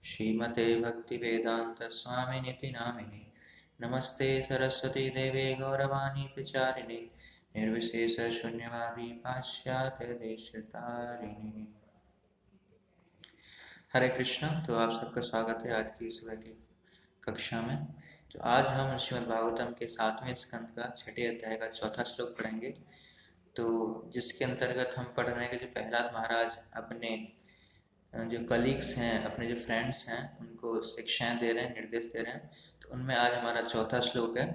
श्रीमते भक्तिवेदांत स्वामिनिति नामिने नमस्ते सरस्वती देवे गौरवाणी प्रचारिणे निर्विशेष शून्यवादी पाश्चात्य देशतारिणे। हरे कृष्णा। तो आप सबका स्वागत है आज की सुबह की कक्षा में। तो आज हम श्रीमद् भागवतम के 7वें स्कंद का 6ठे अध्याय का 4था श्लोक पढ़ेंगे। तो जिसके अंतर्गत हम पढ़ रहे हैं कि जो प्रहलाद महाराज अपने जो कलीग्स हैं, अपने जो फ्रेंड्स हैं, उनको शिक्षाएं दे रहे हैं, निर्देश दे रहे हैं। तो उनमें आज हमारा 4था श्लोक है।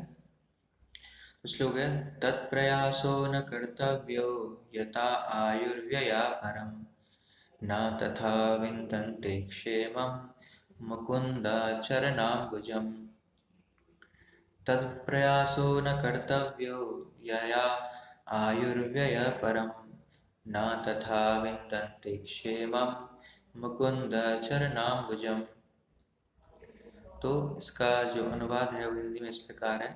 तो श्लोक है तत्प्रयासो न कर्तव्यो यथा आयुर्व्यया परम न तथा विन्दन्ते क्षेमं मुकुन्दाचरणाम्बुजम्। तत्प्रयासो न कर्तव्यो यया आयुर्व्यय परम न तथा विन्दन्ते क्षेमं मुकुन्दाचरणाम्बुजम्। तो इसका जो अनुवाद है वो हिंदी में इस प्रकार है।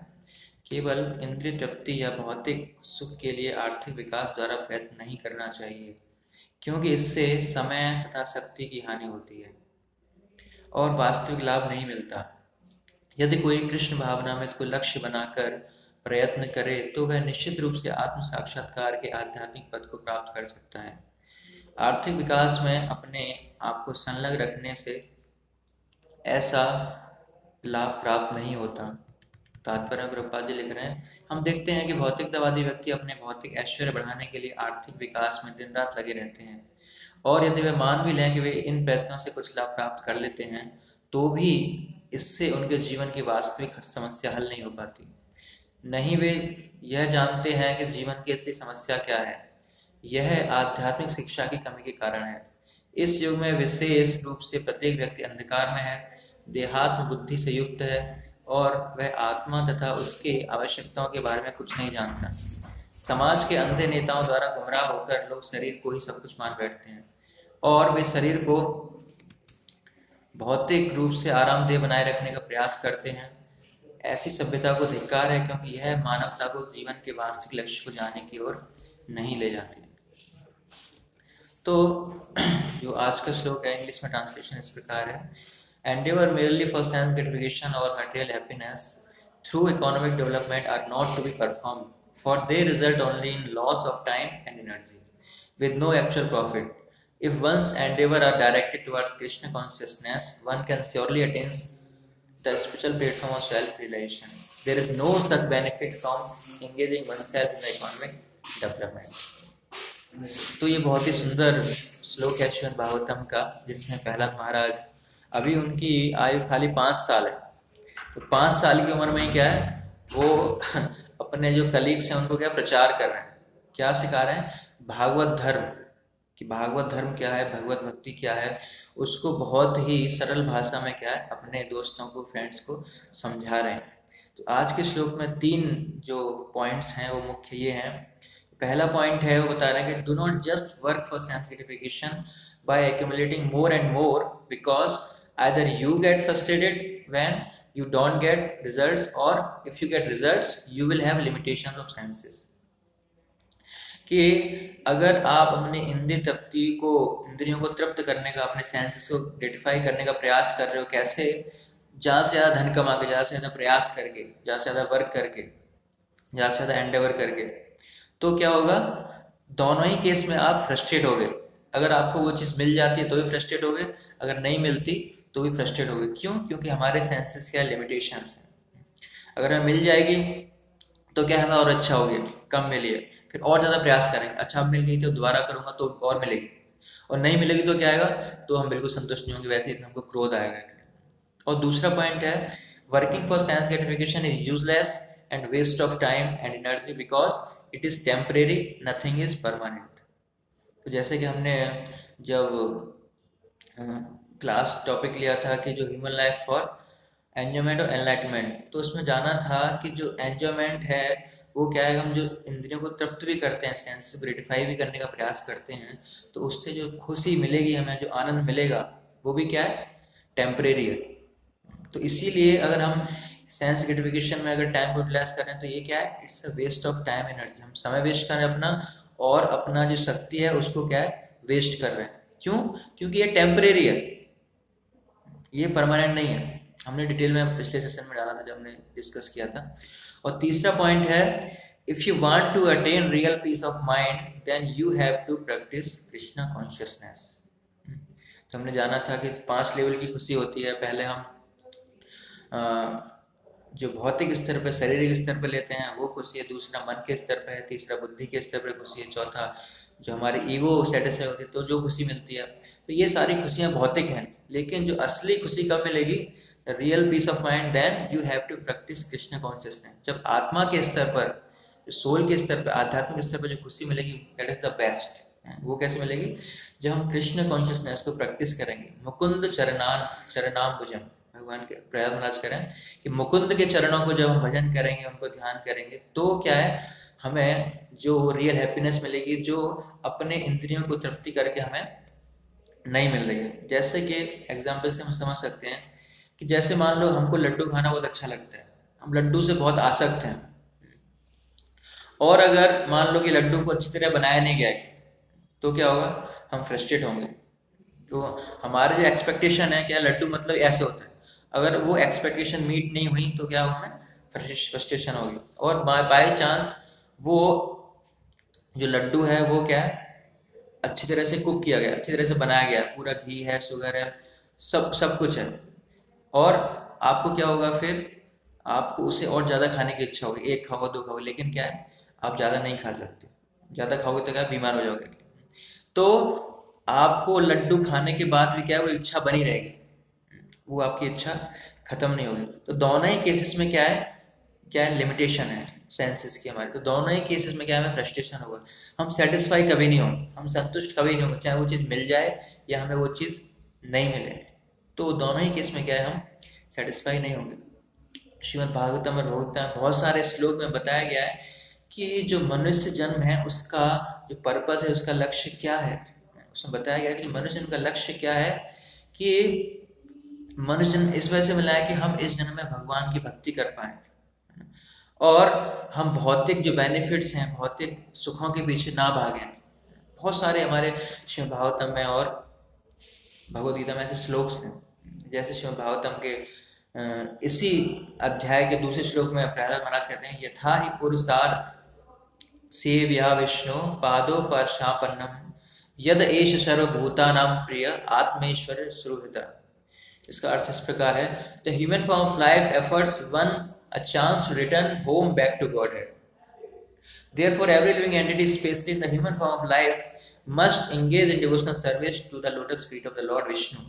केवल इंद्रिय तृप्ति या भौतिक सुख के लिए आर्थिक विकास द्वारा प्रयत्न नहीं करना चाहिए, क्योंकि इससे समय तथा शक्ति की हानि होती है और वास्तविक लाभ नहीं मिलता। यदि कोई कृष्ण भावना में को लक्ष्य बनाकर प्रयत्न करे तो वह निश्चित रूप से आत्म साक्षात्कार के आध्यात्मिक पद को प्राप्त कर सकता है। आर्थिक विकास में अपने आप को संलग्न रखने से ऐसा लाभ प्राप्त नहीं होता। तात्पर्य प्रभुपाद जी लिख रहे हैं, हम देखते हैं कि भौतिकतावादी व्यक्ति अपने भौतिक ऐश्वर्य बढ़ाने के लिए आर्थिक विकास में दिन रात लगे रहते हैं, और यदि वे मान भी लें कि वे इन प्रयत्नों से कुछ लाभ प्राप्त कर लेते हैं तो भी इससे उनके जीवन की वास्तविक समस्या हल नहीं हो पाती। नहीं वे यह जानते हैं कि जीवन की असली समस्या क्या है। यह आध्यात्मिक शिक्षा की कमी के कारण है। इस युग में विशेष रूप से प्रत्येक व्यक्ति अंधकार में है, देहात्म बुद्धि से युक्त है और वह आत्मा तथा उसके आवश्यकताओं के बारे में कुछ नहीं जानता। समाज के अंधे नेताओं द्वारा गुमराह होकर लोग शरीर को ही सब कुछ मान बैठते हैं और वे शरीर को भौतिक रूप से आरामदेह बनाए रखने का प्रयास करते हैं। ऐसी सभ्यता को धिक्कार है, क्योंकि यह मानवता को जीवन के वास्तविक लक्ष्य को जाने की ओर नहीं ले जाती। तो जो आज का श्लोक है इंग्लिश में ट्रांसलेशन इस प्रकार है, Endeavor merely for sense gratification or material happiness through economic development are not to be performed, for they result only in loss of time and energy, with no actual profit. If one's endeavor are directed towards Krishna consciousness, one can surely attain the spiritual platform of self-realization. There is no such benefit from engaging oneself in the economic development. तो ये बहुत ही सुंदर श्लोक है श्रीमद् भागवतम का, जिसमें प्रहलाद महाराज, अभी उनकी आयु खाली 5 साल है, तो 5 साल की उम्र में क्या है, वो अपने जो कलीग्स हैं उनको क्या प्रचार कर रहे हैं, क्या सिखा रहे हैं, भागवत धर्म, कि भागवत धर्म क्या है, भगवत भक्ति क्या है, उसको बहुत ही सरल भाषा में क्या है अपने दोस्तों को, फ्रेंड्स को समझा रहे हैं। तो आज के श्लोक में 3 जो पॉइंट्स हैं वो मुख्य ये हैं। पहला पॉइंट है वो बता रहे हैं कि do not just work for sense gratification by accumulating more and more, because either you get frustrated when you don't get results, or if you get results you will have limitations of senses। कि अगर आप अपने इंद्रियों को तृप्त करने का, अपने सेंसेस को ग्रेटिफाई करने का प्रयास कर रहे हो, कैसे, ज़्यादा से ज़्यादा धन कमा के, ज़्यादा से ज़्यादा प्रयास करके, ज़्यादा से ज़्यादा वर्क करके, ज़्यादा से ज़्यादा एंडेवर करके, तो क्या होगा, दोनों ही केस में आप फ्रस्ट्रेट हो गए। अगर आपको वो चीज़ मिल जाती है तो भी फ्रस्ट्रेट हो गए, अगर नहीं मिलती तो भी फ्रस्ट्रेट हो गए। क्यों? क्योंकि हमारे सेंसेस क्या लिमिटेशंस हैं। अगर हमें मिल जाएगी तो क्या हमें और अच्छा हो गया, कम मिली है फिर और ज़्यादा प्रयास करेंगे, अच्छा अब मिल गई तो दोबारा करूँगा तो और मिलेगी, और नहीं मिलेगी तो क्या आएगा, तो हम बिल्कुल संतुष्ट नहीं होंगे, वैसे ही हमको क्रोध आएगा। और दूसरा पॉइंट है, working for sense gratification is useless and waste of time and energy, because it is temporary, nothing is permanent. तो जैसे कि हमने जब क्लास टॉपिक लिया था कि जो ह्यूमन लाइफ फॉर एंजॉयमेंट और एनलाइटमेंट, तो उसमें जाना था कि जो एंजॉयमेंट है वो क्या है, हम जो इंद्रियों को तृप्त भी करते हैं, सेंस को ग्रेटिफाई भी करने का प्रयास करते हैं, तो उससे जो खुशी मिलेगी हमें, जो आनंद मिलेगा, वो भी क्या है, टेम्परेरी है। तो इसीलिए अगर हम सेंस ग्रेटिफिकेशन में अगर टाइम को यूटिलाइज कर रहे हैं तो ये क्या है, it's a waste of time energy. हम समय वेस्ट कर रहे हैं अपना, और अपना जो शक्ति है उसको क्या है, वेस्ट कर रहे हैं। क्यों? क्योंकि ये टेम्परेरी है, ये परमानेंट नहीं है। हमने डिटेल में पिछले सेशन में डाला था जब हमने डिस्कस किया था। और तीसरा पॉइंट है, if you want to attain real peace of mind then you have to practice Krishna consciousness. तो हमने जाना था कि 5 लेवल की खुशी होती है। पहले हम जो भौतिक स्तर पे, शारीरिक स्तर पे लेते हैं वो खुशी है, दूसरा मन के स्तर पे है, तीसरा बुद्धि के स्तर पे खुशी है, चौथा जो हमारी ईगो सेटिस्फाई होती है तो जो खुशी मिलती है। तो ये सारी खुशियाँ भौतिक हैं, लेकिन जो असली खुशी कब मिलेगी, real peace of mind, then you have to practice Krishna consciousness. जब आत्मा के स्तर पर, सोल के स्तर पर, आध्यात्मिक स्तर पर जो खुशी मिलेगी, दैट इज द बेस्ट। वो कैसे मिलेगी, जब हम कृष्ण कॉन्शियसनेस को प्रैक्टिस करेंगे। मुकुंद चरणाम भुजम, भगवान के प्रयास महाराज करें कि मुकुंद के चरणों को जब हम भजन करेंगे, उनको ध्यान करेंगे, तो क्या है, हमें जो रियल हैप्पीनेस मिलेगी, जो अपने इंद्रियों को तृप्ति करके हमें नहीं मिल रही है। जैसे कि एग्जाम्पल से हम समझ सकते हैं कि जैसे मान लो हमको लड्डू खाना बहुत अच्छा लगता है, हम लड्डू से बहुत आसक्त हैं, और अगर मान लो कि लड्डू को अच्छी तरह बनाया नहीं गया तो क्या होगा, हम फ्रस्ट्रेट होंगे। तो हमारे जो एक्सपेक्टेशन है, क्या लड्डू मतलब ऐसे होता है, अगर वो एक्सपेक्टेशन मीट नहीं हुई तो क्या होगा, हमें फ्रस्ट्रेशन होगी। और बाय चांस वो जो लड्डू है वो क्या है, अच्छी तरह से कुक किया गया, अच्छी तरह से बनाया गया, पूरा घी है, शुगर है, सब कुछ है, और आपको क्या होगा, फिर आपको उसे और ज़्यादा खाने की इच्छा होगी। एक खाओ, 2 खाओ, लेकिन क्या है, आप ज़्यादा नहीं खा सकते। ज़्यादा खाओगे तो क्या, बीमार हो जाओगे। तो आपको लड्डू खाने के बाद भी क्या है, वो इच्छा बनी रहेगी, वो आपकी इच्छा खत्म नहीं होगी। तो दोनों ही केसेस में क्या है, लिमिटेशन है सेंसेस की हमारी। तो दोनों ही केसेस में क्या है, हमें फ्रस्ट्रेशन होगा, हम सेटिस्फाई कभी नहीं होंगे, हम संतुष्ट कभी नहीं होंगे, चाहे वो चीज़ मिल जाए या हमें वो चीज़ नहीं मिले। तो दोनों ही केस में क्या है, हम सेटिस्फाई नहीं होंगे। श्रीमद् भागवतम और भगवतम बहुत सारे श्लोक में बताया गया है कि जो मनुष्य जन्म है उसका जो पर्पस है, उसका लक्ष्य क्या है। उसमें बताया गया कि मनुष्य जन्म का लक्ष्य क्या है, कि मनुष्य जन्म इस वजह से मिला है कि हम इस जन्म में भगवान की भक्ति कर पाए, और हम भौतिक जो बेनिफिट्स हैं, भौतिक सुखों के पीछे ना भागें। बहुत सारे हमारे श्रीमद् भागवतम में और भगवद गीता में ऐसे श्लोक्स हैं, जैसे श्रीमद् भागवतम के इसी अध्याय के दूसरे श्लोक में प्रहलाद महाराज कहते हैं, यथा ही पुरुषार सेव्या विष्णु पादो पर शापन्नम यद एष सर्वभूतानां प्रिय आत्मेश्वर सुहृदा। इसका अर्थ इस प्रकार है, the human form of life affords one a chance to return home back to Godhead. Therefore, every living entity, especially in the human form of life, must engage in devotional service to the lotus feet of the Lord Vishnu.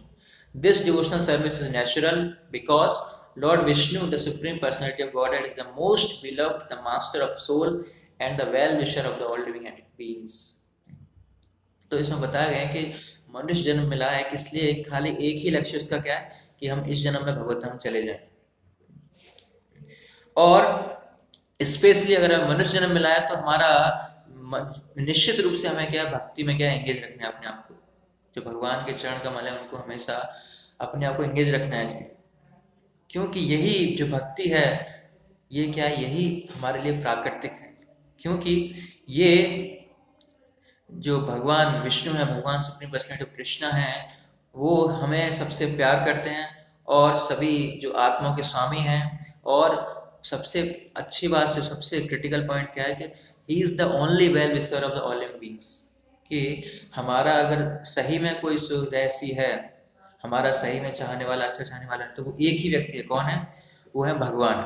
This devotional service is natural because Lord Vishnu, the Supreme Personality of Godhead, is the most beloved, the master of soul, and the well-wisher of the all living beings. तो इसमें बताया गया है कि मनुष्य जन्म मिला है किस लिए, खाली एक ही लक्ष्य उसका क्या है, कि हम इस जन्म में भगवत धाम चले जाएं। और स्पेशली अगर हमें मनुष्य जन्म मिला है तो हमारा निश्चित रूप से हमें क्या, भक्ति में क्या, एंगेज रखना है अपने आप को। जो भगवान के चरण कमल है उनको हमेशा अपने आप को एंगेज रखना है, क्योंकि यही जो भक्ति है ये क्या है, यही हमारे लिए प्राकृतिक है। क्योंकि ये जो भगवान विष्णु है, भगवान सुप्रीम पर्सनैलिटी ऑफ कृष्णा है, वो हमें सबसे प्यार करते हैं और सभी जो आत्माओं के स्वामी हैं। और सबसे अच्छी बात से सबसे क्रिटिकल पॉइंट क्या है कि he is the only well wisher of the all living beings. कि हमारा अगर सही में कोई सुविधा ऐसी है, हमारा सही में चाहने वाला, अच्छा चाहने वाला है, तो वो एक ही व्यक्ति है। कौन है? वो है भगवान।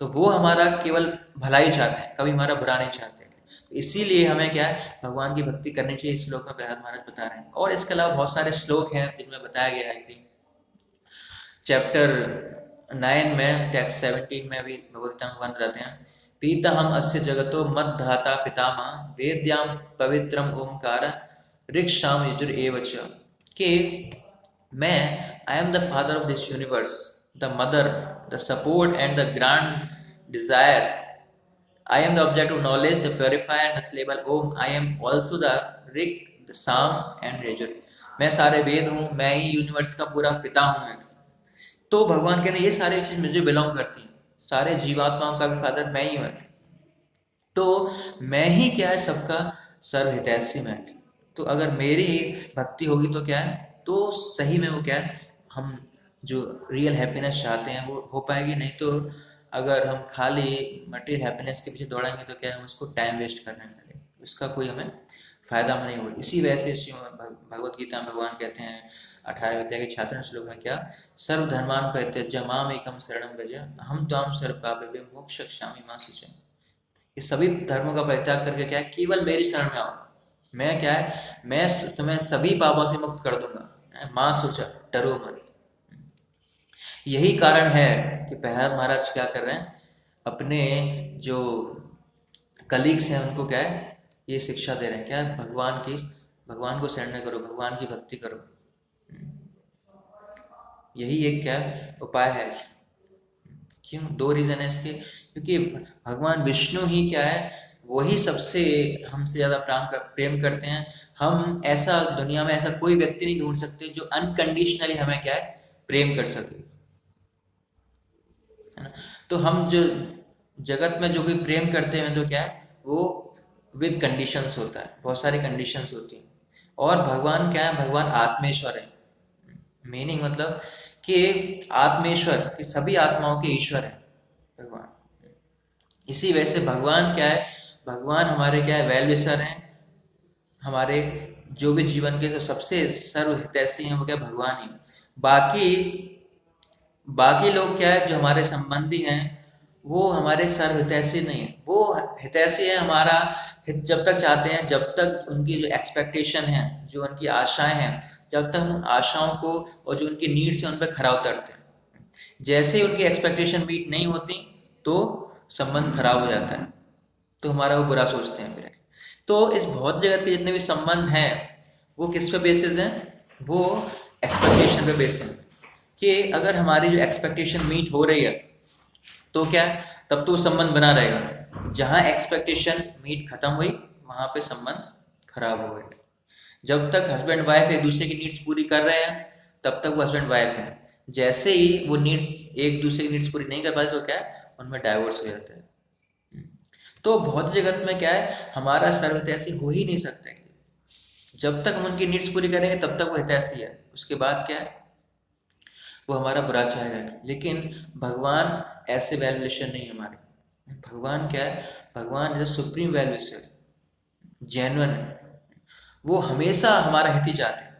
तो वो हमारा केवल भलाई चाहते हैं, कभी हमारा बुरा नहीं चाहते। तो इसीलिए हमें क्या है, भगवान की भक्ति करनी चाहिए। इस श्लोक में प्रहलाद महाराज बता रहे हैं। और इसके अलावा बहुत सारे श्लोक हैं जिनमें बताया गया है कि चैप्टर 9 में टेक्स्ट 17 में भी भगवद्गीता में बन रहते हैं, पीता हम अस्य जगतो मद्धाता पितामह वेद्याम पवित्रम ओंकार ऋक्षाम युजुर एवच। कि मैं, I am the father of this universe, the mother, the support and the grand desire. I am the object of knowledge, the purifier and the slable Om. I am also the Rik, the Sam and Rajur. मैं सारे वेद हूँ, मैं ही universe का पूरा पिता हूँ। तो भगवान कह रहे ये सारी चीज मुझे बिलोंग करती हैं, सारे जीवात्माओं का भी फादर मैं ही हूँ। तो मैं ही क्या है, सबका सर्वहितैषी मैं। तो अगर मेरी भक्ति होगी तो क्या है, तो सही में वो क्या है, हम जो रियल हैप्पीनेस चाहते हैं वो हो पाएगी। नहीं तो अगर हम खाली मटेरियल हैप्पीनेस के पीछे दौड़ेंगे तो क्या हम उसको टाइम वेस्ट करने लगे, उसका कोई हमें फायदा नहीं होगा। इसी वजह से भगवत गीता में भगवान कहते हैं 18वें अध्याय के 66वें श्लोक में क्या, सर्वधर्मान परित्यज्य माम एकम शरणं व्रज अहम त्वां सर्व पापेभ्यो मोक्षयिष्यामि मा शुचः। ये सभी धर्मों का परित्याग करके क्या है, केवल मेरी शरण में आओ, मैं क्या है, मैं तुम्हें सभी पापों से मुक्त कर दूंगा, माँ शुचः, डरो मत। यही कारण है कि प्रहलाद महाराज क्या कर रहे हैं, अपने जो कलीग्स हैं उनको क्या है, ये शिक्षा दे रहे हैं क्या, भगवान को शरण करो, भगवान की भक्ति करो। यही एक क्या उपाय है। क्यों, दो रीजन है इसके, क्योंकि भगवान विष्णु ही क्या है, वही सबसे हमसे ज़्यादा प्रेम करते हैं। हम ऐसा दुनिया में ऐसा कोई व्यक्ति नहीं ढूंढ सकते जो अनकंडीशनली हमें क्या है प्रेम कर सके, है ना। तो हम जो जगत में जो भी प्रेम करते हैं तो क्या है, वो विद कंडीशंस होता है, बहुत सारी कंडीशंस होती हैं। और भगवान क्या है, भगवान आत्मेश्वर है। मीनिंग मतलब कि आत्मेश्वर, कि सभी आत्माओं के ईश्वर है भगवान। इसी वजह से भगवान क्या है, भगवान हमारे क्या है, वेल विशर हैं। हमारे जो भी जीवन के सबसे सर्वहितैषी हैं वो क्या, भगवान ही। बाकी लोग क्या है, जो हमारे संबंधी हैं वो हमारे सर्वहितैषी नहीं है। वो हितैषी है हमारा हित जब तक चाहते हैं, जब तक उनकी जो एक्सपेक्टेशन है, जो उनकी आशाएं हैं, जब तक हम आशाओं को और जो उनकी नीड्स हैं उन पर खरा उतरते हैं। जैसे ही उनकी एक्सपेक्टेशन मीट नहीं होती तो संबंध खराब हो जाता है, तो हमारा वो बुरा सोचते हैं फिर। तो इस भौतिक जगत के जितने भी संबंध हैं वो किस पे बेसिस हैं, वो एक्सपेक्टेशन पे बेसिस हैं। कि अगर हमारी जो एक्सपेक्टेशन मीट हो रही है तो क्या, तब तो संबंध बना रहेगा। जहाँ एक्सपेक्टेशन मीट खत्म हुई वहाँ पे संबंध खराब हो गए। जब तक हस्बैंड वाइफ एक दूसरे की नीड्स पूरी कर रहे हैं तब तक वो हस्बैंड वाइफ है। जैसे ही वो नीड्स एक दूसरे की नीड्स पूरी नहीं कर पाते तो क्या है, उनमें डाइवोर्स हो जाता है। तो भौतिक जगत में क्या है, हमारा सर्वहितैषी हो ही नहीं सकता है। जब तक हम उनकी नीड्स पूरी करेंगे तब तक वो हितैषी है, उसके बाद क्या है, वो हमारा बुरा चाहेगा। लेकिन भगवान ऐसे वेल विशर नहीं हमारे। भगवान क्या है, भगवान is supreme well wisher, genuine है। वो हमेशा हमारा हित ही चाहते हैं,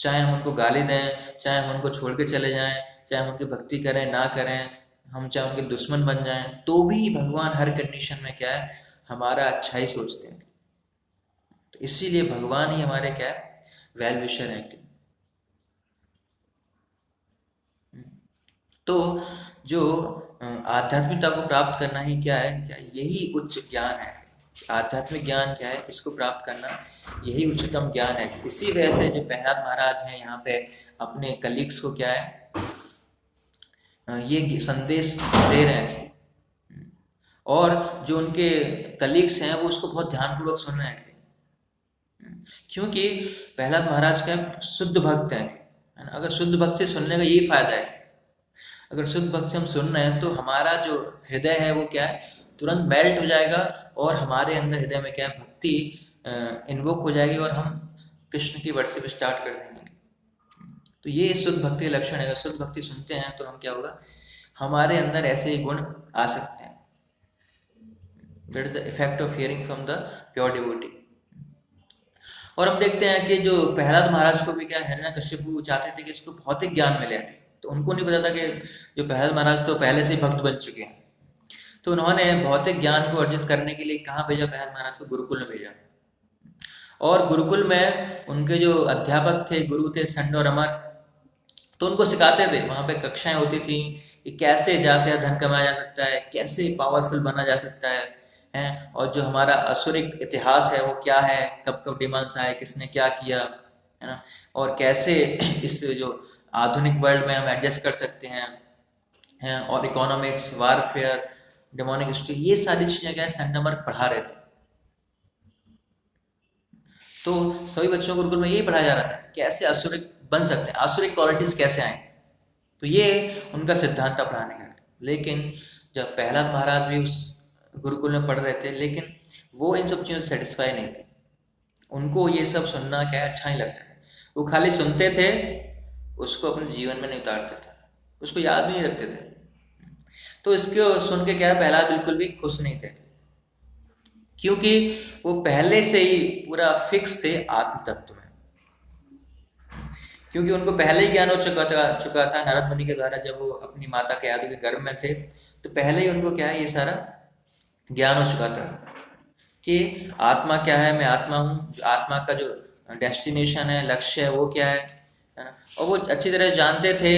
चाहे हम उनको गाली दें, चाहे हम उनको छोड़ के चले जाएं, चाहे हम उनकी भक्ति करें ना करें, हम चाहे उनके दुश्मन बन जाएं, तो भी भगवान हर कंडीशन में क्या है, हमारा अच्छा ही सोचते हैं। तो इसीलिए भगवान ही हमारे क्या है, वेल विशर है। तो जो आध्यात्मिकता को प्राप्त करना ही क्या है, क्या यही उच्च ज्ञान है। आध्यात्मिक ज्ञान क्या है, इसको प्राप्त करना यही उच्चतम ज्ञान है। इसी वजह से जो प्रहलाद महाराज हैं यहाँ पे अपने कलीग्स को क्या है, ये संदेश दे रहे हैं। और जो उनके कलीग्स हैं वो उसको बहुत ध्यानपूर्वक सुन रहे हैं, क्योंकि प्रहलाद महाराज का शुद्ध भक्त है। अगर शुद्ध भक्ति सुनने का यही फायदा है, अगर शुद्ध भक्ति हम सुन रहे हैं तो हमारा जो हृदय है वो क्या है, तुरंत मेल्ट हो जाएगा, और हमारे अंदर हृदय में क्या है, भक्ति इन्वोक हो जाएगी, और हम कृष्ण की वर्शिप स्टार्ट कर देंगे। तो ये शुद्ध भक्ति का लक्षण है। अगर शुद्ध भक्ति सुनते हैं तो हम क्या होगा, हमारे अंदर ऐसे ही गुण आ सकते हैं। That is the effect of hearing from the pure devotee. और हम देखते हैं कि जो प्रहलाद महाराज को भी क्या, हिरण्यकश्यप चाहते थे कि इसको भौतिक ज्ञान मिले, तो उनको नहीं पता था कि जो प्रहलाद महाराज तो पहले से ही भक्त बन चुके हैं। तो उन्होंने भौतिक ज्ञान को अर्जित करने के लिए कहाँ भेजा, प्रहलाद महाराज को गुरुकुल में भेजा। और गुरुकुल में उनके जो अध्यापक थे, गुरु थे संड और अमर, तो उनको सिखाते थे। वहाँ पे कक्षाएं होती थी कि कैसे ज़्यादा से धन कमाया जा सकता है, कैसे पावरफुल बना जा सकता है, और जो हमारा असुरिक इतिहास है वो क्या है, कब कब डिमांड्स आए, किसने क्या किया, है ना, और कैसे इस जो आधुनिक वर्ल्ड में हम एडजस्ट कर सकते हैं, और इकोनॉमिक्स, वारफेयर, डेमोनिक हिस्ट्री, ये सारी चीज़ें क्या है, संड अमर पढ़ा रहे थे। तो सभी बच्चों को गुरुकुल में यही पढ़ाया जा रहा था, कैसे असुरिक बन सकते हैं, असुरिक क्वालिटीज कैसे आए। तो ये उनका सिद्धांत था पढ़ाने का। लेकिन जब प्रहलाद महाराज भी उस गुरुकुल में पढ़ रहे थे, लेकिन वो इन सब चीज़ों से सेटिस्फाई नहीं थे। उनको ये सब सुनना क्या अच्छा नहीं लगता था। वो खाली सुनते थे, उसको अपने जीवन में नहीं उतारते थे, उसको याद भी नहीं रखते थे। तो इसको सुन के क्या है, प्रहलाद बिल्कुल भी खुश नहीं थे, क्योंकि वो पहले से ही पूरा फिक्स थे आत्म तत्व में, क्योंकि उनको पहले ही ज्ञान हो चुका था नारद मुनि के द्वारा। जब वो अपनी माता के आदि के गर्भ में थे तो पहले ही उनको क्या है, ये सारा ज्ञान हो चुका था कि आत्मा क्या है, मैं आत्मा हूँ, आत्मा का जो डेस्टिनेशन है, लक्ष्य है, वो क्या है ना। और वो अच्छी तरह जानते थे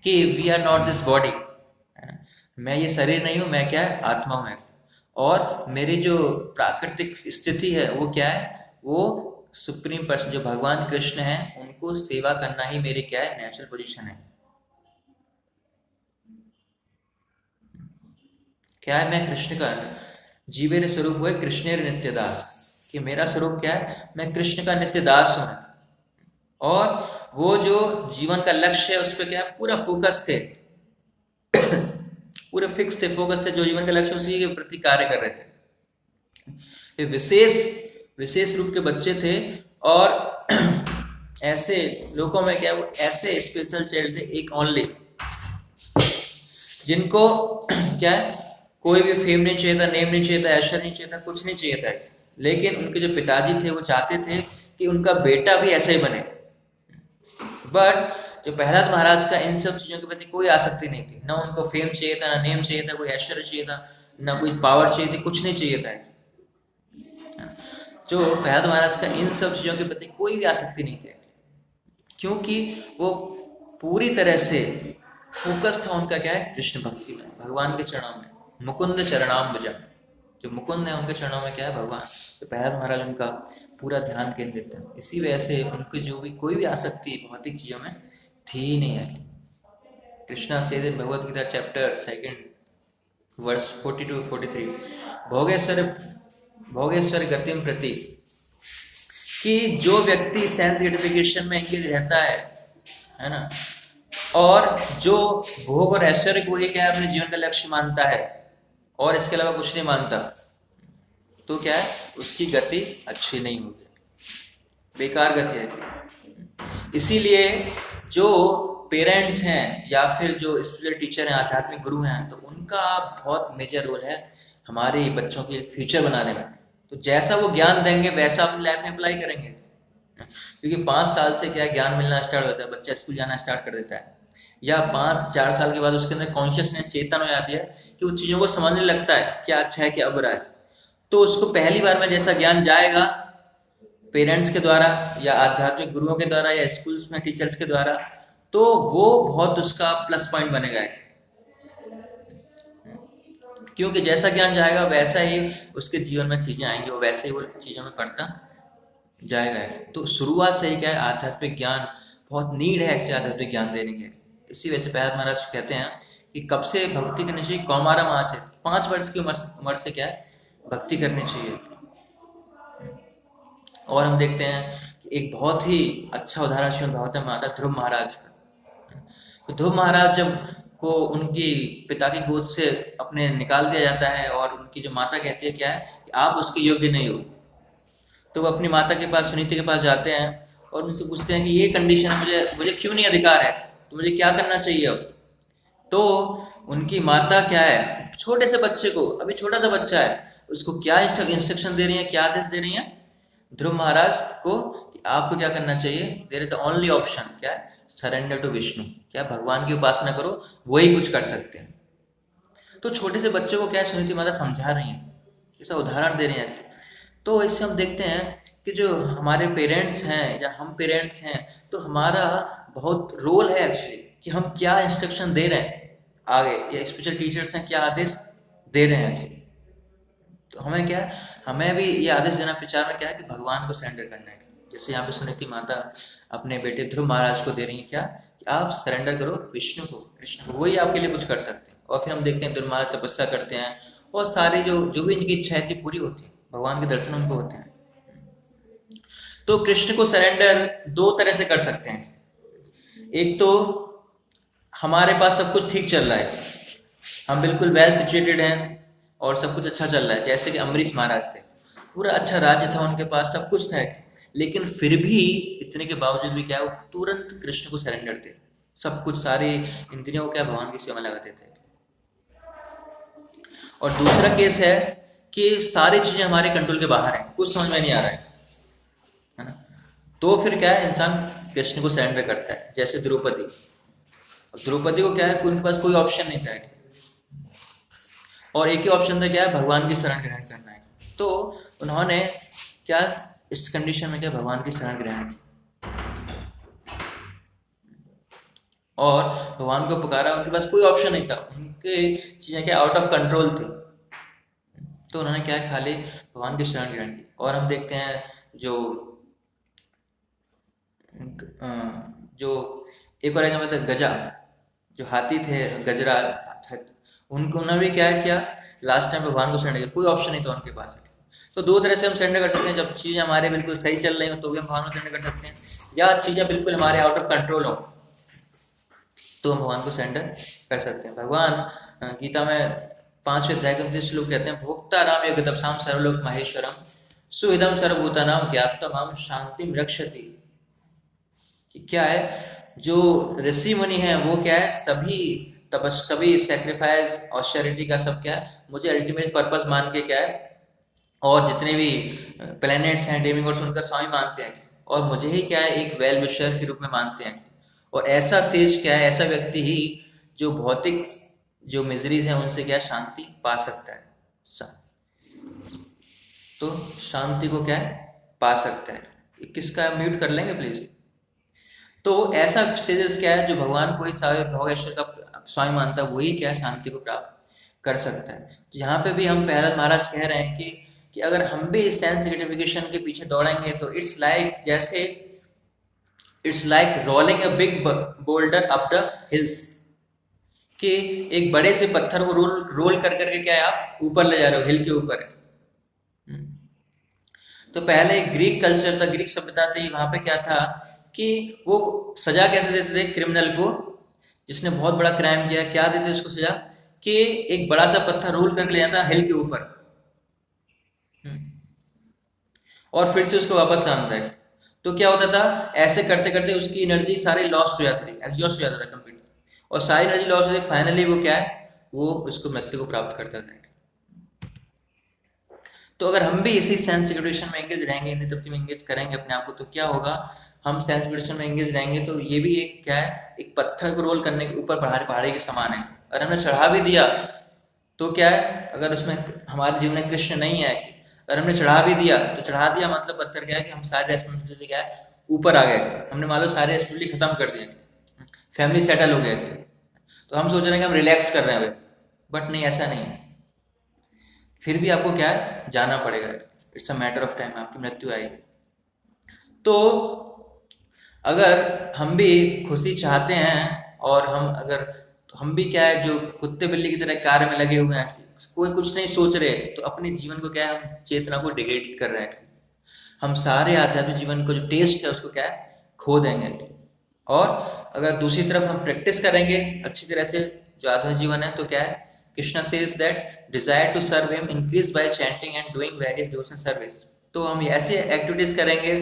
कि we are not this body, है ना, मैं ये शरीर नहीं हूँ, मैं क्या है, आत्मा हूँ। और मेरी जो प्राकृतिक स्थिति है वो क्या है, वो सुप्रीम पर्सन जो भगवान कृष्ण है उनको सेवा करना ही मेरी क्या है, नेचुरल पोजीशन है। क्या है, मैं कृष्ण का जीवेर स्वरूप हुए कृष्णेर नित्य दास, कि मेरा स्वरूप क्या है, मैं कृष्ण का नित्य दास हूं। और वो जो जीवन का लक्ष्य है उस पर क्या है, पूरा फोकस थे, पूरे फिक्स थे, फोकस थे, जो जीवन का लक्ष्य उसी के प्रति कार्य कर रहे थे। विशेष रूप के बच्चे थे, और ऐसे लोगों में क्या, वो ऐसे स्पेशल चाइल्ड थे, एक ओनली, जिनको क्या है, कोई भी फेम नहीं चाहिए था, नेम नहीं चाहिए था, ऐश्वर्य नहीं चाहिए था, कुछ नहीं चाहिए था, लेकिन उनके जो पिताजी थे वो चाहते थे कि उनका बेटा भी ऐसा ही बने। बट जो प्रहलाद महाराज का इन सब चीजों के प्रति कोई आसक्ति नहीं थी, ना उनको फेम चाहिए था, ना नेम चाहिए था, कोई ऐश्वर्य चाहिए था, ना कोई पावर चाहिए थी, कुछ नहीं चाहिए था। जो प्रहलाद महाराज का इन सब चीजों के प्रति कोई भी आसक्ति नहीं थी, क्योंकि वो पूरी तरह से फोकस था उनका क्या है, कृष्ण भक्ति में, भगवान के चरणों में, मुकुंद चरणाम्बुजम, जो मुकुंद है उनके चरणों में क्या है, भगवान। तो प्रहलाद महाराज उनका पूरा ध्यान केंद्रित है, इसी वजह से उनकी जो भी कोई भी आसक्ति भौतिक चीजों में थी ही नहीं है। कृष्णा से भगवद गीता चैप्टर 2 वर्स 42-43, भोगेश्वर गतिम प्रति, कि जो व्यक्ति सेंस ग्रेटिफिकेशन में एंगेज रहता है ना, और जो भोग और ऐश्वर्य को ही क्या है अपने जीवन का लक्ष्य मानता है और इसके अलावा कुछ नहीं मानता, तो क्या है, उसकी गति अच्छी नहीं होगी, बेकार गति है। इसीलिए जो पेरेंट्स हैं या फिर जो स्पिरिचुअल टीचर हैं, आध्यात्मिक गुरु हैं, तो उनका बहुत मेजर रोल है हमारे बच्चों के फ्यूचर बनाने में। तो जैसा वो ज्ञान देंगे वैसा अपनी लाइफ में अप्लाई करेंगे, क्योंकि 5 साल से क्या ज्ञान मिलना स्टार्ट होता है, बच्चा स्कूल जाना स्टार्ट कर देता है, या 5-4 साल के बाद उसके अंदर कॉन्शियसनेस, चेतन हो जाती है कि वो चीज़ों को समझने लगता है क्या अच्छा है क्या बुरा है। तो उसको पहली बार में जैसा ज्ञान जाएगा पेरेंट्स के द्वारा या आध्यात्मिक गुरुओं के द्वारा या स्कूल्स में टीचर्स के द्वारा, तो वो बहुत उसका प्लस पॉइंट बनेगा, क्योंकि जैसा ज्ञान जाएगा वैसा ही उसके जीवन में चीजें आएंगी, वो वैसे ही वो चीजों में पढ़ता जाएगा। तो शुरुआत से ही क्या है, आध्यात्मिक ज्ञान बहुत नीड है कि आध्यात्मिक ज्ञान देने के। इसी वजह से प्रहलाद महाराज कहते हैं कि कब से भक्ति करनी चाहिए, कौमारम आचेत, 5 वर्ष की उम्र से क्या है, भक्ति करनी चाहिए। और हम देखते हैं कि एक बहुत ही अच्छा उदाहरण श्रीमद् भागवतम में आता है ध्रुव महाराज का। तो ध्रुव महाराज जब को उनकी पिता की गोद से अपने निकाल दिया जाता है और उनकी जो माता कहती है क्या है कि आप उसके योग्य नहीं हो, तो वो अपनी माता के पास, सुनीति के पास जाते हैं और उनसे पूछते हैं कि ये कंडीशन है, मुझे क्यों नहीं अधिकार है, तो मुझे क्या करना चाहिए अब। तो उनकी माता क्या है, छोटे से बच्चे को, अभी छोटा सा बच्चा है, उसको क्या इंस्ट्रक्शन दे रही है, क्या आदेश दे रही है ध्रुव महाराज को, कि आपको क्या करना चाहिए, there is the only option, क्या है, सरेंडर टू विष्णु, क्या भगवान की उपासना करो, वही कुछ कर सकते हैं। तो छोटे से बच्चे को क्या सुनीति माता समझा रही है, ऐसा उदाहरण दे रही है। तो इससे हम देखते हैं कि जो हमारे पेरेंट्स हैं या हम पेरेंट्स हैं, तो हमारा बहुत रोल है एक्चुअली कि हम क्या इंस्ट्रक्शन दे रहे हैं आगे, या स्पिरिचुअल टीचर्स हैं क्या आदेश दे रहे हैं। तो हमें क्या है, हमें भी ये आदेश देना प्रचार में क्या है कि भगवान को सरेंडर करना है। जैसे यहाँ पे सुनीति माता अपने बेटे ध्रुव महाराज को दे रही है क्या, कि आप सरेंडर करो विष्णु को, कृष्ण को, वही आपके लिए कुछ कर सकते हैं। और फिर हम देखते हैं ध्रुव महाराज तपस्या करते हैं और सारी जो भी इनकी इच्छाएं थी पूरी होती है, भगवान के दर्शन उनको होते हैं। तो कृष्ण को सरेंडर 2 तरह से कर सकते हैं। एक तो हमारे पास सब कुछ ठीक चल रहा है, हम बिल्कुल वेल सिचुएटेड हैं और सब कुछ अच्छा चल रहा है, जैसे कि अम्बरीश महाराज थे, पूरा अच्छा राज्य था उनके पास, सब कुछ था, लेकिन फिर भी इतने के बावजूद भी क्या है, वो तुरंत कृष्ण को सरेंडर थे, सब कुछ सारे इंद्रियों को क्या भगवान की सेवा में लगाते थे। और दूसरा केस है कि सारी चीजें हमारे कंट्रोल के बाहर हैं, कुछ समझ में नहीं आ रहा है ना, तो फिर क्या है, इंसान कृष्ण को सरेंडर करता है। जैसे द्रौपदी, द्रौपदी को क्या है, उनके पास कोई ऑप्शन नहीं था और एक ही ऑप्शन था क्या है, भगवान की शरण ग्रहण करना है। तो उन्होंने क्या इस कंडीशन में क्या भगवान की शरण ग्रहण की और भगवान को पुकारा। उनके पास कोई ऑप्शन नहीं था, उनके चीजें क्या आउट ऑफ कंट्रोल थी, तो उन्होंने क्या खाली भगवान की शरण ग्रहण की। और हम देखते हैं जो जो एक और एग्जाम्पल था, गजा, जो हाथी थे, गजरा, उनको उन्होंने भी क्या किया, लास्ट टाइम भगवान को सरेंडर किया, कोई ऑप्शन नहीं था उनके पास। तो दो तरह से हम सरेंडर कर सकते हैं, जब चीज़ें हमारे बिल्कुल सही चल रही हो तो भी हम भगवान को सरेंडर कर सकते हैं, या चीज़ें बिल्कुल हमारे आउट ऑफ कंट्रोल हो तो हम भगवान को सरेंडर कर सकते हैं। भगवान गीता में 5वें अध्याय के 29 श्लोक कहते हैं, भोक्ता राम यज्ञ तपसाम सर्वलोक माहेश्वरम सुहृदम सर्वभूतानाम ज्ञातम शांतिम रक्षति। क्या है, जो ऋषि मुनि हैं वो क्या है, सभी सेक्रीफाइस ऑस्टेरिटी का सब क्या है, मुझे अल्टीमेट पर्पस मान के क्या है, और जितने भी प्लैनेट्स हैं डेमिगॉड्स उनका स्वामी मानते हैं, और मुझे ही क्या है एक वेल विशर के रूप में मानते हैं। और ऐसा सेज क्या है, ऐसा व्यक्ति ही जो भौतिक जो मिजरीज हैं उनसे क्या शांति पा सकता है। तो शांति को क्या है पा सकता है। किसका म्यूट कर लेंगे प्लीज। तो ऐसा सेजेस क्या है, जो भगवान को ही भोगेश्वर का स्वामी मानता है, वही क्या है शांति को प्राप्त कर सकता है। तो यहाँ पे भी हम प्रहलाद महाराज कह रहे हैं कि अगर हम भी सेंस ग्रेटिफिकेशन के पीछे दौड़ेंगे तो it's like rolling a big boulder up the hills, कि एक बड़े से पत्थर को रोल कर करके क्या है आप ऊपर ले जा रहे हो, हिल के ऊपर है। तो पहले ग्रीक कल्चर था, ग्रीक सभ्यता थी, वहां पे क्या था कि वो सजा कैसे देते थे क्रिमिनल को, जिसने बहुत बड़ा क्राइम किया, क्या देते उसको सजा, कि एक बड़ा सा पत्थर रोल करके ले जाता हिल के ऊपर और फिर से उसको वापस लाना था। तो क्या होता था, ऐसे करते करते उसकी एनर्जी सारी लॉस्ट हो जाती थी, एग्जॉस्ट हो जाता था कंप्लीट, और सारी एनर्जी लॉस्ट होती, फाइनली वो क्या है, वो उसको मृत्यु को प्राप्त करता था। तो अगर हम भी इसी सेंस सिचुएशन में एंगेज रहेंगे, इन्हीं तब में एंगेज करेंगे अपने आप को, तो क्या होगा, हम सेंस सिचुएशन में एंगेज रहेंगे तो ये भी एक क्या है, एक पत्थर को रोल करने के ऊपर पहाड़ी के समान है। और हमने चढ़ा भी दिया तो क्या है, अगर उसमें हमारे जीवन में कृष्ण नहीं है, अगर हमने चढ़ा भी दिया तो चढ़ा दिया मतलब पत्थर क्या है कि हम सारे रेस्पॉन्सिबिलिटी क्या है ऊपर आ गए, हमने मान लो सारे रेस्पॉन्सिबिलिटी खत्म कर दिए, फैमिली सेटल हो गए थे, तो हम सोच रहे हैं कि हम रिलैक्स कर रहे हैं, बट नहीं, ऐसा नहीं है। फिर भी आपको क्या है जाना पड़ेगा, it's a matter of time, आपकी मृत्यु आएगी। तो अगर हम भी खुशी चाहते हैं और हम भी क्या है, जो कुत्ते बिल्ली की तरह कार्य में लगे हुए हैं, कोई कुछ नहीं सोच रहे, तो अपने जीवन को क्या है, हम चेतना को डिग्रेड कर रहे हैं, हम सारे आध्यात्मिक जीवन को जो टेस्ट है उसको क्या है खो देंगे। और अगर दूसरी तरफ हम प्रैक्टिस करेंगे अच्छी तरह से जो आध्यात्मिक जीवन है, तो क्या है, Krishna says that desire to serve him increase by chanting and doing various devotion service. तो हम ऐसे एक्टिविटीज करेंगे,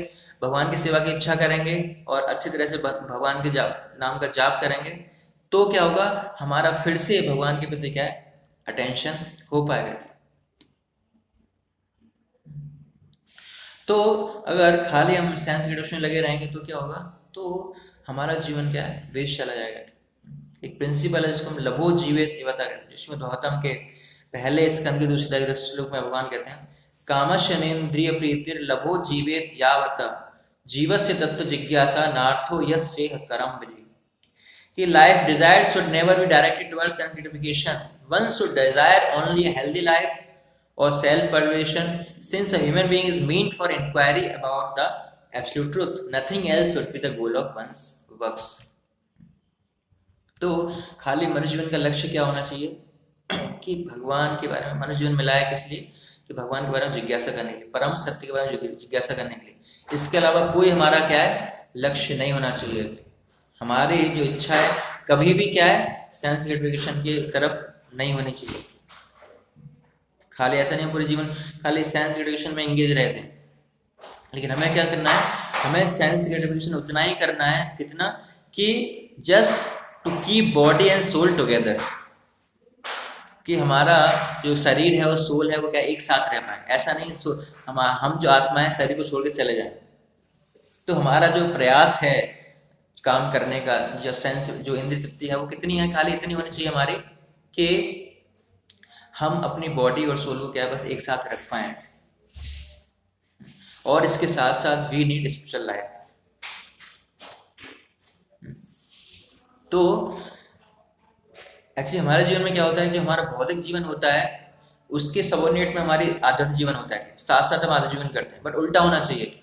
भगवान की सेवा की इच्छा करेंगे और अच्छी तरह से भगवान के नाम का जाप करेंगे, तो क्या होगा, हमारा फिर से भगवान के प्रति क्या है अटेंशन हो पाएगा। तो अगर खाली हम साइंस ग्रेजुएशन में लगे रहेंगे तो क्या होगा, तो हमारा जीवन क्या है वेस्ट चला जाएगा। एक प्रिंसिपल है जिसको हम लभो जीवेत कहते हैं, जिसमें भागवतम के पहले स्कंद के दूसरे श्लोक में भगवान कहते हैं, कामशनेन्द्रिय प्रीतिर लभो जीवेत यावत जीवस्य तत्व जिज्ञासा नार्थो यस्येह करम विधि। कि life desire should never be directed towards sense gratification, one should desire only a healthy life or self-preservation, since a human being is meant for inquiry about the absolute truth. Nothing else should be the goal of one's works. तो खाली मनुष्य जीवन का लक्ष्य क्या होना चाहिए कि भगवान के बारे में, मनुष्य जीवन मिला है किस लिए, कि भगवान के बारे में जिज्ञासा करने के लिए, परम सत्य के बारे में जिज्ञासा करने के लिए। इसके अलावा कोई हमारा क्या है लक्ष्य नहीं होना चाहिए। हमारी जो इच्छा है कभी भी क्या है सेंस ग्रेटिफिकेशन की तरफ नहीं होनी चाहिए। खाली ऐसा नहीं पूरे जीवन खाली सेंस ग्रेटिफिकेशन में एंगेज रहते हैं, लेकिन हमें क्या करना है, हमें सेंस ग्रेटिफिकेशन उतना ही करना है कितना कि just to keep body and soul together, कि हमारा जो शरीर है और सोल है वो क्या एक साथ रह पाए। ऐसा नहीं हम जो आत्मा है शरीर को छोड़ के चले जाए। तो हमारा जो प्रयास है काम करने का, जो सेंस जो इंद्रिय तृप्ति है वो कितनी है, खाली इतनी होनी चाहिए हमारी कि हम अपनी बॉडी और सोल को क्या बस एक साथ रख पाए। और इसके साथ साथ वी नीड स्पिरिचुअल लाइफ। तो एक्चुअली हमारे जीवन में क्या होता है, जो हमारा भौतिक जीवन होता है उसके सबोर्डिनेट में हमारी आध्यात्मिक जीवन होता है, साथ साथ हम आध्यात्मिक जीवन करते हैं, बट उल्टा होना चाहिए।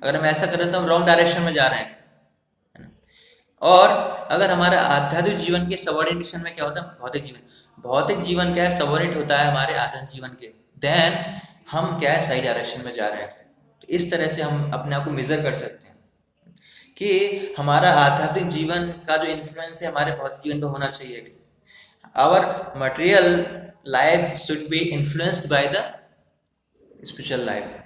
अगर हम ऐसा करें तो हम रॉन्ग डायरेक्शन में जा रहे हैं। और अगर हमारा आध्यात्मिक जीवन के सबॉर्डिनेशन में क्या होता है, भौतिक जीवन क्या है, सबॉर्डिनेट होता है हमारे आध्यात्मिक जीवन के, देन हम क्या है सही डायरेक्शन में जा रहे हैं। तो इस तरह से हम अपने आप को मेजर कर सकते हैं कि हमारा आध्यात्मिक जीवन का जो इन्फ्लुएंस है हमारे भौतिक जीवन पर होना चाहिए। Our material life should be influenced by the spiritual life.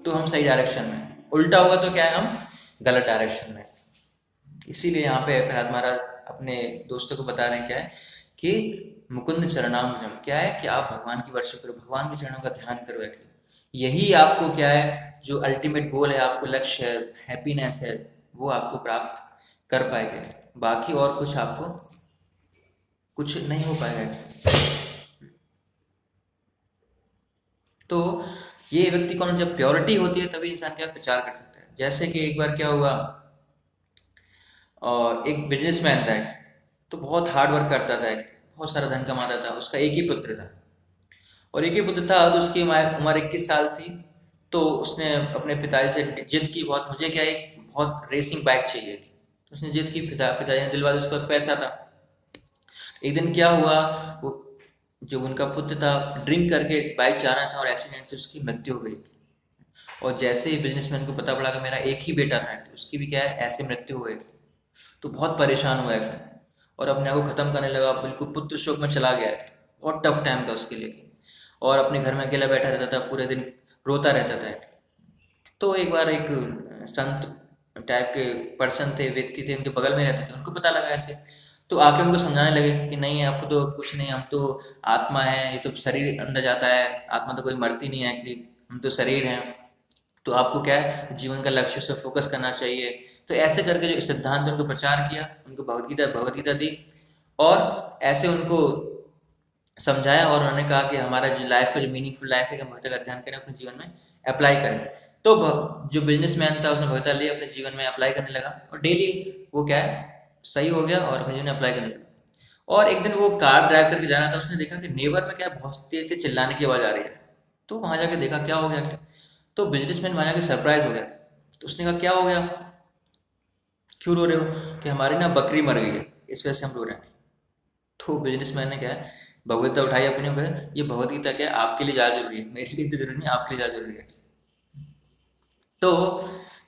तो हम सही डायरेक्शन में, उल्टा होगा तो क्या है हम गलत डायरेक्शन में। इसीलिए यहाँ पे प्रहलाद महाराज अपने दोस्तों को बता रहे हैं क्या है कि मुकुंद चरणाम्बुजम, क्या है कि आप भगवान की वर्षा करो, भगवान के चरणों का ध्यान करो। यही आपको क्या है जो अल्टीमेट गोल है, आपको लक्ष्य है, हैप्पीनेस है, वो आपको प्राप्त कर पाएंगे। बाकी और कुछ आपको कुछ नहीं हो पाएगा। तो ये व्यक्ति कौन, जब प्योरिटी होती है तभी इंसान क्या प्रचार कर सकता है। जैसे कि एक बार क्या हुआ, और एक बिजनेसमैन था, तो बहुत हार्ड वर्क करता था, बहुत सारा धन कमाता था। उसका एक ही पुत्र था, और एक ही पुत्र था तो उसकी उम्र 21 साल थी। तो उसने अपने पिताजी से जिद की बहुत, मुझे क्या एक बहुत रेसिंग बाइक चाहिए। तो उसने जिद की, पिताजी ने दिलवा दी, उसके पास पैसा था। एक दिन क्या हुआ, वो जो उनका पुत्र था ड्रिंक करके बाइक चला रहा था और एक्सीडेंट से उसकी मृत्यु हो गई। और जैसे ही बिजनेसमैन को पता पड़ा कि मेरा एक ही बेटा था, उसकी भी क्या है ऐसे मृत्यु हो गई, तो बहुत परेशान हुआ है और अपने आप को ख़त्म करने लगा, बिल्कुल पुत्र शोक में चला गया है। बहुत टफ टाइम था उसके लिए, और अपने घर में अकेला बैठा रहता था, पूरे दिन रोता रहता था। तो एक बार एक संत टाइप के पर्सन थे, व्यक्ति थे, उनके बगल में रहते थे, उनको पता लगा ऐसे। तो आके उनको समझाने लगे कि नहीं, आपको तो कुछ नहीं, हम तो आत्मा है, ये तो शरीर अंदर जाता है, आत्मा तो कोई मरती नहीं है, एक्चुअली हम तो शरीर हैं। तो आपको क्या है जीवन का लक्ष्य से फोकस करना चाहिए। तो ऐसे करके जो सिद्धांत उनको प्रचार किया, उनको भगवत गीता दी, और ऐसे उनको समझाया। और उन्होंने कहा कि हमारा जो लाइफ का जो मीनिंगफुल लाइफ है, हम भगवत का ध्यान करें, अपने जीवन में अप्लाई करें। तो जो बिजनेसमैन था उसने भगवत लिए अपने जीवन में अप्लाई करने लगा, और डेली वो क्या है सही हो गया और अपने जीवन में अप्लाई करने लगा। और एक दिन वो कार ड्राइव करके जा रहा था, उसने देखा कि नेबर में क्या बहुत तेज तेज चिल्लाने की आवाज़ आ रही है। तो वहाँ जाके देखा क्या हो गया। तो बिजनेसमैन वहाँ जाके सरप्राइज हो गया। तो उसने कहा क्या हो गया, क्यों रो रहे हो, कि हमारी ना बकरी मर गई है, इस वजह से हम रो रहे हैं। तो बिजनेसमैन ने क्या है भगवत उठाई अपने को, ये भगवत गीता क्या है आपके लिए ज़्यादा जरूरी है, मेरे लिए तो जरूरी नहीं, आपके लिए ज़्यादा जरूरी है। तो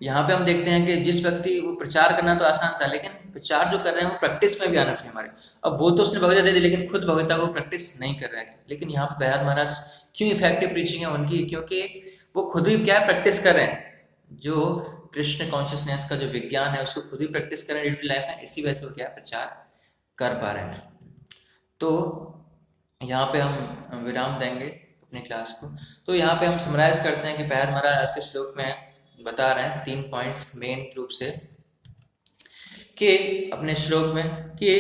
यहाँ पे हम देखते हैं कि जिस व्यक्ति वो प्रचार करना तो आसान था, लेकिन प्रचार जो कर रहे हैं वो प्रैक्टिस में भी आना चाहिए हमारे। अब वो तो उसने भगवत दे दी, लेकिन खुद भगवता को प्रैक्टिस नहीं कर रहा है। लेकिन यहाँ पे प्रहलाद महाराज क्यों इफेक्टिव प्रीचिंग है उनकी, क्योंकि वो खुद ही क्या प्रैक्टिस कर रहे हैं, जो कृष्ण कॉन्शियसनेस का जो विज्ञान है उसको खुद ही प्रैक्टिस कर रहे हैं डेली लाइफ में, इसी वजह से वो क्या प्रचार कर पा रहे हैं। तो यहाँ पे हम विराम देंगे अपनी क्लास को। तो यहाँ पे हम समराइज करते हैं कि प्रहलाद महाराज आज के श्लोक में बता रहे हैं 3 पॉइंट्स मेन रूप से, कि अपने श्लोक में कि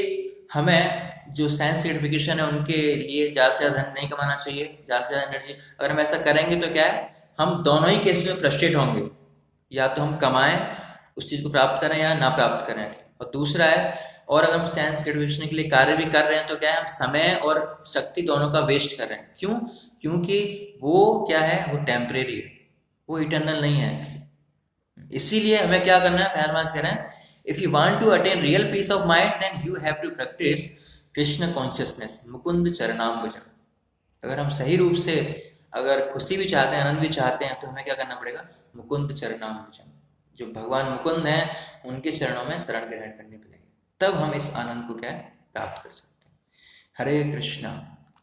हमें जो साइंस सर्टिफिकेशन है उनके लिए ज़्यादा से ज़्यादा धन नहीं कमाना चाहिए, ज़्यादा से ज़्यादा एनर्जी। अगर हम ऐसा करेंगे तो क्या है हम दोनों ही केस में फ्रस्ट्रेट होंगे, या तो हम कमाएं उस चीज़ को प्राप्त करें या ना प्राप्त करें। और दूसरा है, और अगर हम साइंस ग्रेटिफिकेशन के लिए कार्य भी कर रहे हैं तो क्या है हम समय और शक्ति दोनों का वेस्ट कर रहे हैं। क्यों, क्योंकि वो क्या है वो टेम्परेरी है, वो इटर्नल नहीं है। इसीलिए हमें क्या करना है, पहला कह रहे हैं if you want to attain real peace of mind then you have to practice Krishna consciousness मुकुंद चरणाम्बुजम। अगर हम सही रूप से अगर खुशी भी चाहते हैं, आनंद भी चाहते हैं, तो हमें क्या करना पड़ेगा, मुकुंद चरणाम्बुजम, जो भगवान मुकुंद हैं उनके चरणों में शरण ग्रहण करने पड़ेगा, तब हम इस आनंद को क्या प्राप्त कर सकते हैं। हरे कृष्णा।